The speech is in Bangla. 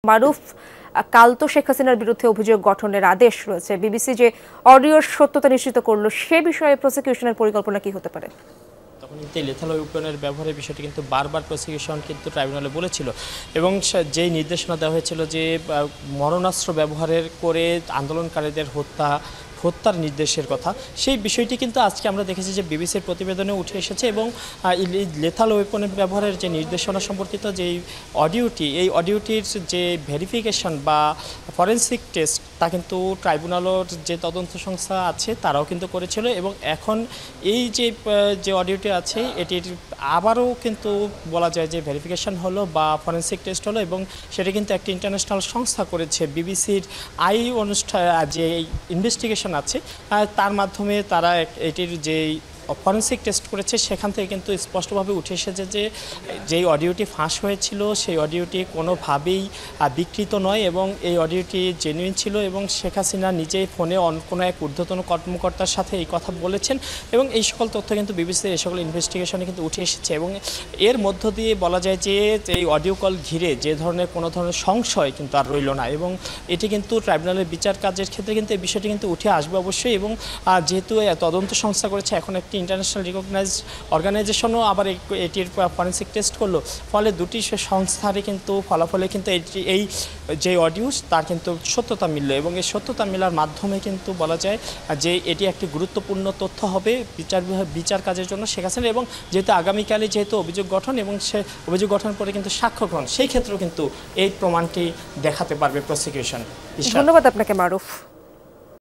মারুফ, কাল তো শেখ হাসিনার বিরুদ্ধে অভিযোগ গঠনের আদেশ রয়েছে, বিবিসি যে অডিওর সত্যতা নিশ্চিত করলো সে বিষয়ে প্রসিকিউশনের পরিকল্পনা কি হতে পারে? তখন কিন্তু লেথাল ওয়েপনের ব্যবহারের বিষয়টি কিন্তু বারবার প্রসিকিউশন কিন্তু ট্রাইব্যুনালে বলেছিল এবং যেই নির্দেশনা দেওয়া হয়েছিল যে মরণাস্ত্র ব্যবহারের করে আন্দোলনকারীদের হত্যার নির্দেশের কথা, সেই বিষয়টি কিন্তু আজকে আমরা দেখেছি যে বিবিসির প্রতিবেদনে উঠে এসেছে এবং লেথাল ওয়েপনের ব্যবহারের যে নির্দেশনা সম্পর্কিত যেই অডিওটি, এই অডিওটির যে ভেরিফিকেশন বা ফরেন্সিক টেস্ট তা কিন্তু ট্রাইব্যুনালের যে তদন্ত সংস্থা আছে তারাও কিন্তু করেছিল এবং এখন এই যে অডিওটি আছে এটির আবারও কিন্তু বলা যায় যে ভেরিফিকেশন হলো বা ফরেন্সিক টেস্ট হলো এবং সেটা কিন্তু একটি ইন্টারন্যাশনাল সংস্থা করেছে। বিবিসির অনুষ্ঠান যে ইনভেস্টিগেশন আছে তার মাধ্যমে তারা এটির যেই ফরেন্সিক টেস্ট করেছে সেখান থেকে কিন্তু স্পষ্টভাবে উঠে এসেছে যে যেই অডিওটি ফাঁস হয়েছিল সেই অডিওটি কোনোভাবেই বিকৃত নয় এবং এই অডিওটি জেনুইন ছিল এবং শেখ হাসিনা নিজেই ফোনে কোনো এক ঊর্ধ্বতন কর্মকর্তার সাথে এই কথা বলেছেন এবং এই সকল তথ্য কিন্তু বিবিসির এই সকল ইনভেস্টিগেশনে কিন্তু উঠে এসেছে এবং এর মধ্য দিয়ে বলা যায় যে এই অডিও কল ঘিরে যে ধরনের কোনো ধরনের সংশয় কিন্তু আর রইল না এবং এটি কিন্তু ট্রাইব্যুনালের বিচার কাজের ক্ষেত্রে কিন্তু এই বিষয়টি কিন্তু উঠে আসবে অবশ্যই এবং যেহেতু তদন্ত সংস্থা করেছে এখন একটি ইন্টারন্যাশনাল রিকগনাইজড অর্গানাইজেশনও আবার এটির ফরেন্সিক টেস্ট করলো, ফলে দুটি সংস্থারই কিন্তু ফলাফলে কিন্তু এই যে অডিও তার কিন্তু সত্যতা মিলল এবং এই সত্যতা মেলার মাধ্যমে কিন্তু বলা যায় যে এটি একটি গুরুত্বপূর্ণ তথ্য হবে বিচার কাজের জন্য শেখ হাসিনা এবং যেহেতু আগামীকালে যেহেতু অভিযোগ গঠন এবং সে অভিযোগ গঠন করে কিন্তু সাক্ষ্য গ্রহণ, সেই ক্ষেত্রেও কিন্তু এই প্রমাণটি দেখাতে পারবে প্রসিকিউশন। ধন্যবাদ আপনাকে মারুফ।